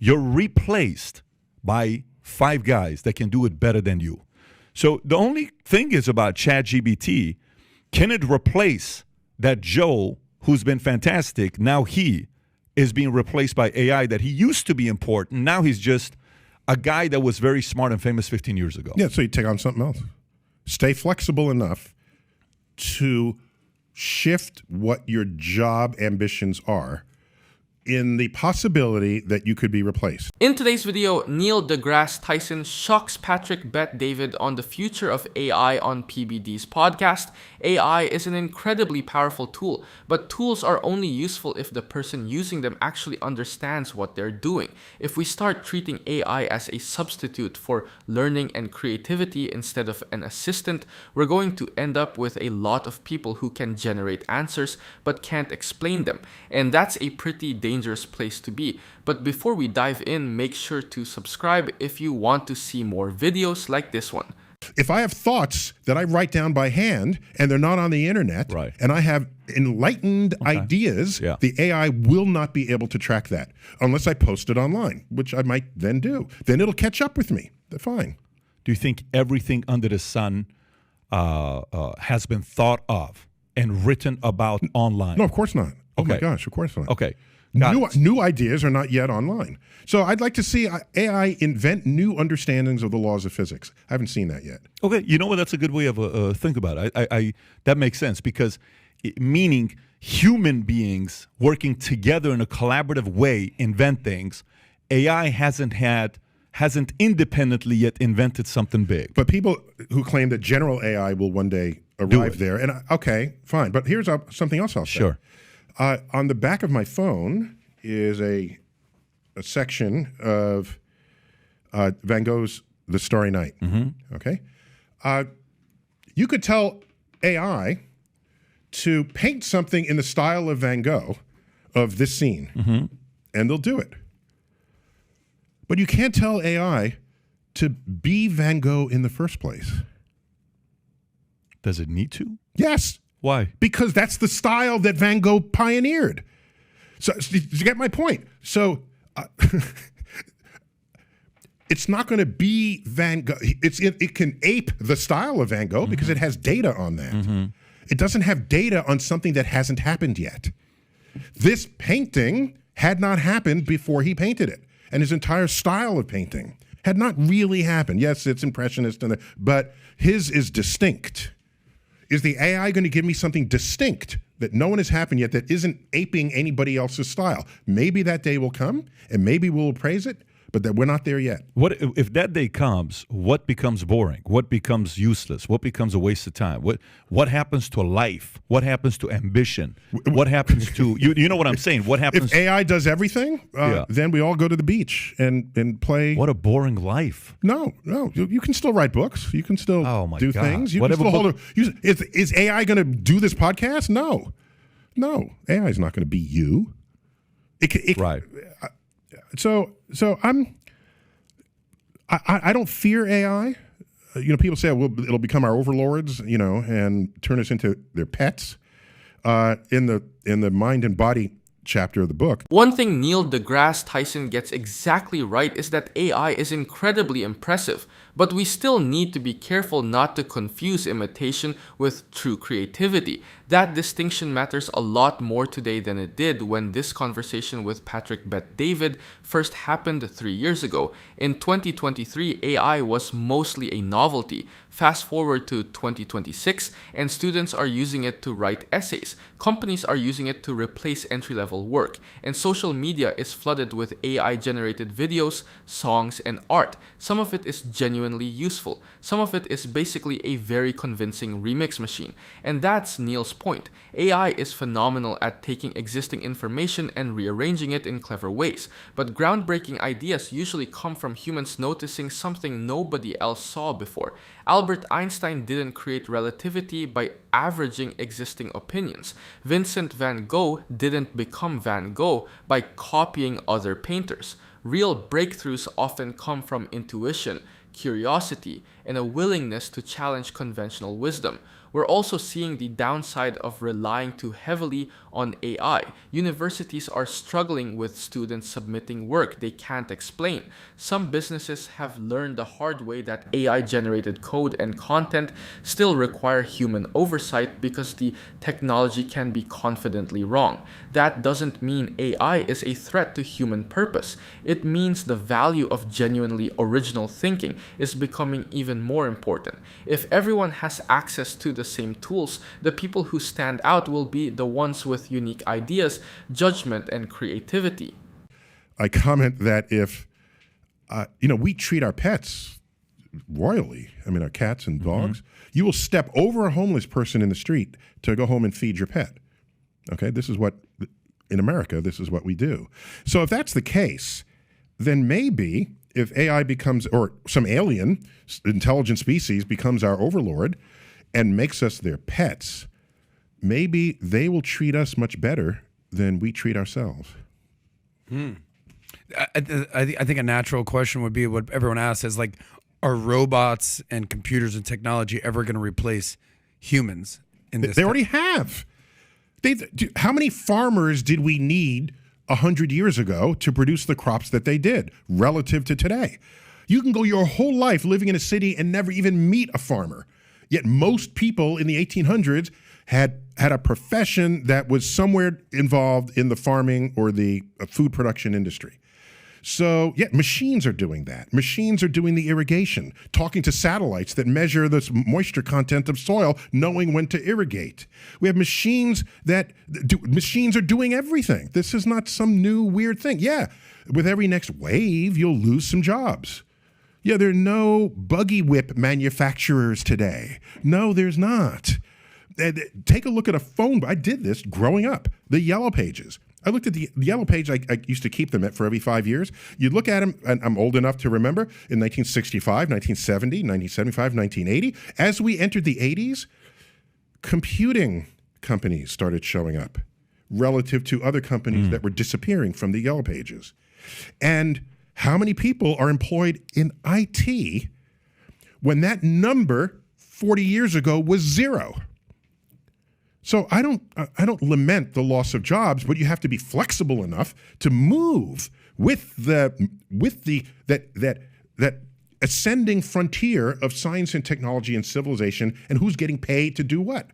you're replaced by 5 guys that can do it better than you. So the only thing is about ChatGPT, can it replace that Joe who's been fantastic? Now he is being replaced by AI that he used to be important. Now he's just a guy that was very smart and famous 15 years ago. Yeah, so you take on something else. Stay flexible enough to shift what your job ambitions are in the possibility that you could be replaced. In today's video, Neil deGrasse Tyson shocks Patrick Bet-David on the future of AI on PBD's podcast. AI is an incredibly powerful tool, but tools are only useful if the person using them actually understands what they're doing. If we start treating AI as a substitute for learning and creativity instead of an assistant, we're going to end up with a lot of people who can generate answers but can't explain them. And that's a pretty dangerous place to be. But before we dive in, make sure to subscribe if you want to see more videos like this one. If I have thoughts that I write down by hand and they're not on the internet, right, and I have enlightened ideas, the AI will not be able to track that unless I post it online, which I might then do. Then it'll catch up with me. They're fine. Do you think everything under the sun has been thought of and written about online? No, of course not. Oh my gosh, of course not. Okay. New ideas are not yet online. So I'd like to see AI invent new understandings of the laws of physics. I haven't seen that yet. Okay, you know what? That's a good way of think about it. That makes sense because meaning human beings working together in a collaborative way invent things. AI hasn't independently yet invented something big. But people who claim that general AI will one day arrive there, and okay, fine. But here's something else I'll say. Sure. On the back of my phone is a section of Van Gogh's The Starry Night. Mm-hmm. Okay, you could tell AI to paint something in the style of Van Gogh of this scene, mm-hmm, and they'll do it. But you can't tell AI to be Van Gogh in the first place. Does it need to? Yes. Why? Because that's the style that Van Gogh pioneered. So you get my point. So it's not going to be Van Gogh. It can ape the style of Van Gogh, mm-hmm, because it has data on that. Mm-hmm. It doesn't have data on something that hasn't happened yet. This painting had not happened before he painted it. And his entire style of painting had not really happened. Yes, it's impressionist, but his is distinct. Is the AI going to give me something distinct that no one has happened yet that isn't aping anybody else's style? Maybe that day will come, and maybe we'll praise it, but that we're not there yet. What if that day comes? What becomes boring? What becomes useless? What becomes a waste of time? What happens to life? What happens to ambition? What happens to you know what I'm saying? What happens if AI does everything? Then we all go to the beach and play. What a boring life! No, you can still write books. You can still do things. You Whatever can still is AI going to do this podcast? No, AI is not going to be you. Right. So I don't fear AI. People say, well, it'll become our overlords, and turn us into their pets. In the mind and body chapter of the book. One thing Neil deGrasse Tyson gets exactly right is that AI is incredibly impressive, but we still need to be careful not to confuse imitation with true creativity. That distinction matters a lot more today than it did when this conversation with Patrick Bet-David first happened 3 years ago. In 2023, AI was mostly a novelty. Fast forward to 2026, and students are using it to write essays. Companies are using it to replace entry-level work, and social media is flooded with AI-generated videos, songs, and art. Some of it is genuinely useful. Some of it is basically a very convincing remix machine. And that's Neil's point. AI is phenomenal at taking existing information and rearranging it in clever ways. But groundbreaking ideas usually come from humans noticing something nobody else saw before. Albert Einstein didn't create relativity by averaging existing opinions. Vincent van Gogh didn't become Van Gogh by copying other painters. Real breakthroughs often come from intuition, curiosity, and a willingness to challenge conventional wisdom. We're also seeing the downside of relying too heavily on AI. Universities are struggling with students submitting work they can't explain. Some businesses have learned the hard way that AI-generated code and content still require human oversight because the technology can be confidently wrong. That doesn't mean AI is a threat to human purpose. It means the value of genuinely original thinking is becoming even more important. If everyone has access to the same tools, the people who stand out will be the ones with unique ideas, judgment, and creativity. I comment that if, we treat our pets royally, I mean, our cats and dogs, you will step over a homeless person in the street to go home and feed your pet. Okay, this is what, in America, this is what we do. So if that's the case, then maybe if AI becomes, or some alien intelligent species becomes our overlord and makes us their pets, maybe they will treat us much better than we treat ourselves. I think a natural question would be what everyone asks is like, are robots and computers and technology ever going to replace humans in this? They already have. How many farmers did we need 100 years ago to produce the crops that they did relative to today? You can go your whole life living in a city and never even meet a farmer. Yet most people in the 1800s had a profession that was somewhere involved in the farming or the food production industry. So, yeah, machines are doing that. Machines are doing the irrigation, talking to satellites that measure the moisture content of soil, knowing when to irrigate. We have machines machines are doing everything. This is not some new weird thing. Yeah, with every next wave, you'll lose some jobs. Yeah, there are no buggy whip manufacturers today. No, there's not. Take a look at a phone. I did this growing up, the Yellow Pages. I looked at the Yellow Page. I used to keep them for every 5 years. You look at them, and I'm old enough to remember, in 1965, 1970, 1975, 1980. As we entered the 80s, computing companies started showing up relative to other companies that were disappearing from the Yellow Pages. And how many people are employed in IT when that number 40 years ago was zero? So I don't lament the loss of jobs, but you have to be flexible enough to move with that ascending frontier of science and technology and civilization, and who's getting paid to do what.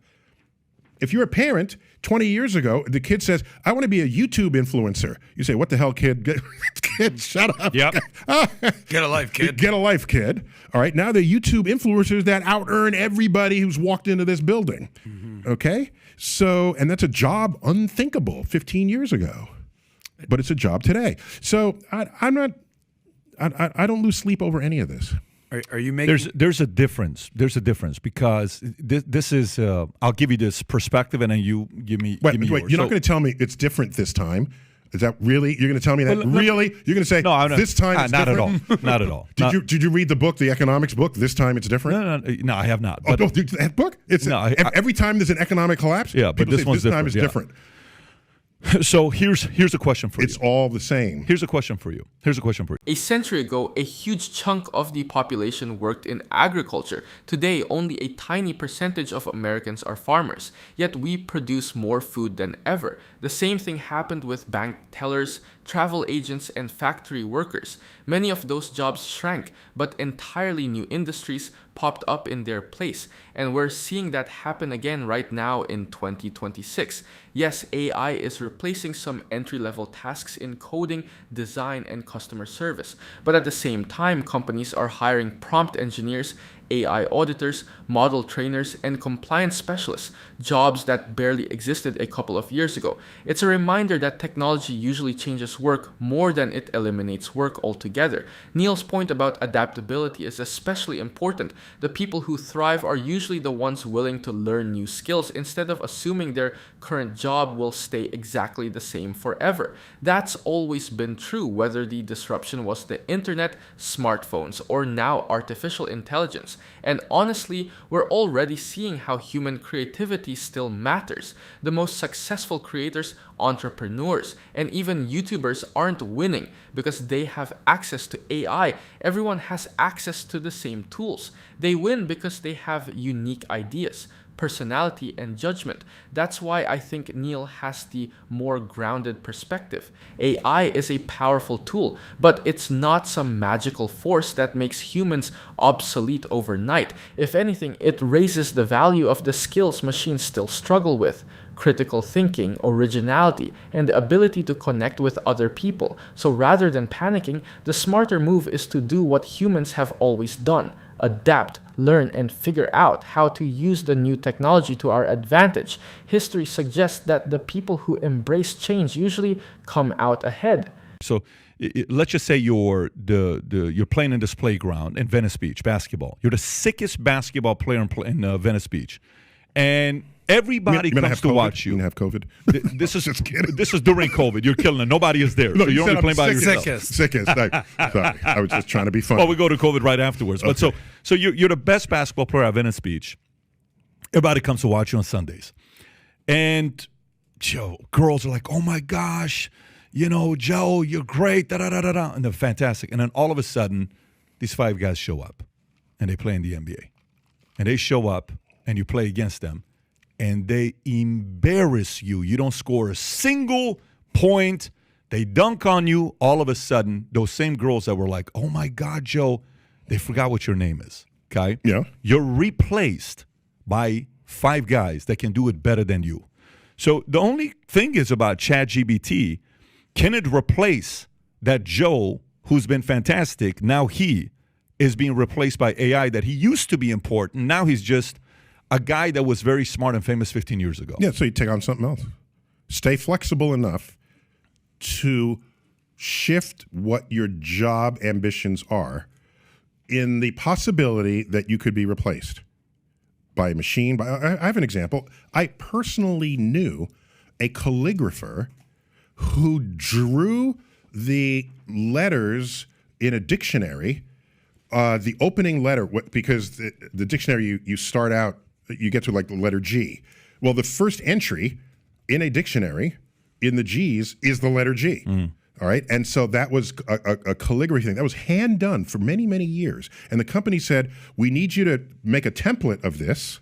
If you're a parent, 20 years ago, the kid says, I want to be a YouTube influencer. You say, what the hell, kid? Kid, shut up. Yep. Get a life, kid. Get a life, kid. All right, now they're YouTube influencers that out-earn everybody who's walked into this building. Okay? So, and that's a job unthinkable 15 years ago. But it's a job today. So I don't lose sleep over any of this. Are you making? There's a difference. There's a difference because this is. I'll give you this perspective, and then you give me. Wait, yours. you're not going to tell me it's different this time. Is that really? You're going to tell me that really? You're going to say no, this time it's not different? at all. Not at all. Did you read the book, the economics book? This time it's different. No, I have not. But, that book? It's every time there's an economic collapse. Yeah, but this one's time different. is different. So here's a question for you. It's all the same. Here's a question for you. A century ago, a huge chunk of the population worked in agriculture. Today, only a tiny percentage of Americans are farmers, yet we produce more food than ever. The same thing happened with bank tellers, travel agents, and factory workers. Many of those jobs shrank, but entirely new industries popped up in their place, and we're seeing that happen again right now in 2026. Yes, AI is replacing some entry-level tasks in coding, design, and customer service, but at the same time, companies are hiring prompt engineers, AI auditors, model trainers, and compliance specialists, jobs that barely existed a couple of years ago. It's a reminder that technology usually changes work more than it eliminates work altogether. Neil's point about adaptability is especially important. The people who thrive are usually the ones willing to learn new skills instead of assuming their current job will stay exactly the same forever. That's always been true, whether the disruption was the internet, smartphones, or now artificial intelligence. And honestly, we're already seeing how human creativity still matters. The most successful creators, entrepreneurs, and even YouTubers aren't winning because they have access to AI. Everyone has access to the same tools. They win because they have unique ideas, personality, and judgment. That's why I think Neil has the more grounded perspective. AI is a powerful tool, but it's not some magical force that makes humans obsolete overnight. If anything, it raises the value of the skills machines still struggle with: critical thinking, originality, and the ability to connect with other people. So rather than panicking, the smarter move is to do what humans have always done: adapt, learn, and figure out how to use the new technology to our advantage. History suggests that the people who embrace change usually come out ahead. So let's just say you're playing in this playground in Venice Beach, basketball. You're the sickest basketball player in Venice Beach. And everybody comes to watch you. You have COVID? This is this is during COVID. You're killing it. Nobody is there. No, so you're only playing by yourself. Sickest. Sorry, I was just trying to be funny. Well, we go to COVID right afterwards. But so you're the best basketball player at Venice Beach. Everybody comes to watch you on Sundays. And Joe, girls are like, oh my gosh, Joe, you're great, da-da-da-da-da. And they're fantastic. And then all of a sudden, these 5 guys show up. And they play in the NBA. And they show up, and you play against them. And they embarrass you. You don't score a single point. They dunk on you. All of a sudden, those same girls that were like, oh my God, Joe, they forgot what your name is. Okay? Yeah. You're replaced by 5 guys that can do it better than you. So the only thing is about ChatGPT, can it replace that Joe who's been fantastic? Now he is being replaced by AI that he used to be important. Now he's just a guy that was very smart and famous 15 years ago. Yeah, so you take on something else. Stay flexible enough to shift what your job ambitions are in the possibility that you could be replaced by a machine. I have an example. I personally knew a calligrapher who drew the letters in a dictionary, the opening letter, because the dictionary, you start out, you get to like the letter G. Well, the first entry in a dictionary in the G's is the letter G. All right. And so that was a calligraphy thing. That was hand done for many, many years. And the company said, we need you to make a template of this.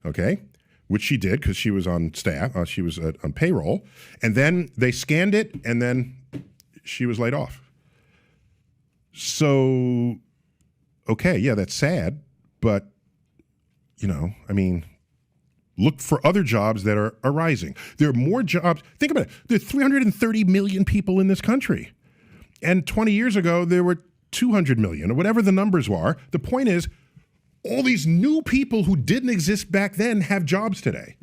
Okay. Which she did because she was on staff. She was on payroll. And then they scanned it and then she was laid off. So, okay. Yeah, that's sad. But, look for other jobs that are arising. There are more jobs. Think about it. There are 330 million people in this country. And 20 years ago, there were 200 million or whatever the numbers were. The point is, all these new people who didn't exist back then have jobs today.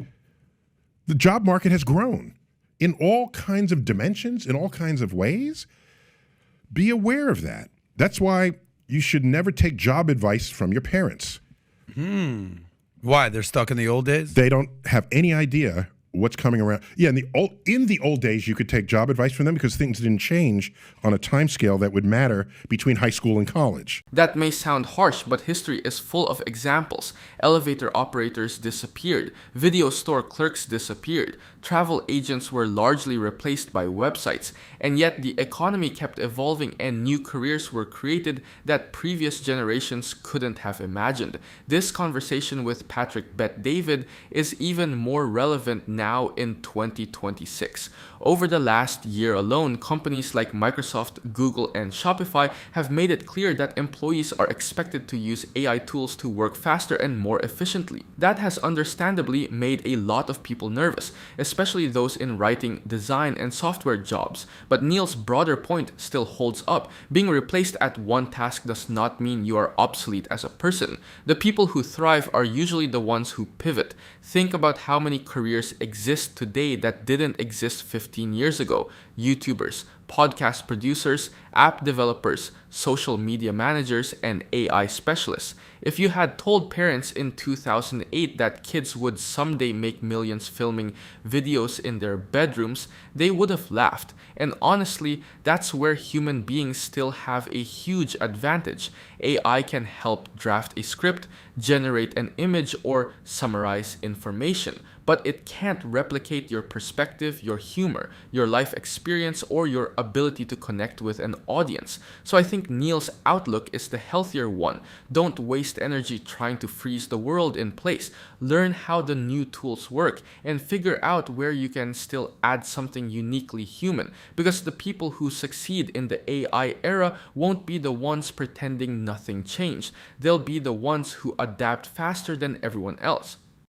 The job market has grown in all kinds of dimensions, in all kinds of ways. Be aware of that. That's why you should never take job advice from your parents. Why? They're stuck in the old days? They don't have any idea what's coming around. Yeah, in the old days, you could take job advice from them because things didn't change on a time scale that would matter between high school and college. That may sound harsh, but history is full of examples. Elevator operators disappeared. Video store clerks disappeared. Travel agents were largely replaced by websites. And yet the economy kept evolving and new careers were created that previous generations couldn't have imagined. This conversation with Patrick Bet-David is even more relevant now in 2026. Over the last year alone, companies like Microsoft, Google, and Shopify have made it clear that employees are expected to use AI tools to work faster and more efficiently. That has understandably made a lot of people nervous, especially those in writing, design, and software jobs. But Neil's broader point still holds up. Being replaced at one task does not mean you are obsolete as a person. The people who thrive are usually the ones who pivot. Think about how many careers exist today that didn't exist 15 years ago. YouTubers, podcast producers, app developers, social media managers, and AI specialists. If you had told parents in 2008 that kids would someday make millions filming videos in their bedrooms, they would have laughed. And honestly, that's where human beings still have a huge advantage. AI can help draft a script, generate an image, or summarize information. But it can't replicate your perspective, your humor, your life experience, or your ability to connect with an audience. So I think Neil's outlook is the healthier one. Don't waste energy trying to freeze the world in place. Learn how the new tools work and figure out where you can still add something uniquely human. Because the people who succeed in the AI era won't be the ones pretending nothing changed. They'll be the ones who adapt faster than everyone else.